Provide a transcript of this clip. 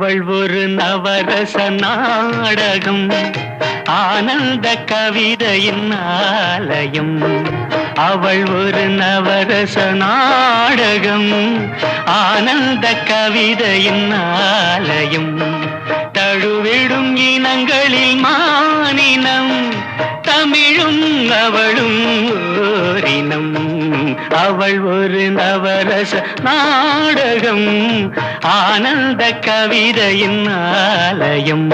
அவள் ஒரு நவரச நாடகம், ஆனந்த கவிதையின் ஆலயம். அவள் ஒரு நவரச நாடகம், ஆனந்த கவிதையின் ஆலயம். தழுவிடும் இனங்களில் மானினம், தமிழும் அவளும் ஓரினம். அவள் ஒரு நவரச நாடகம், ஆனந்த கவிதையின் ஆலயம்.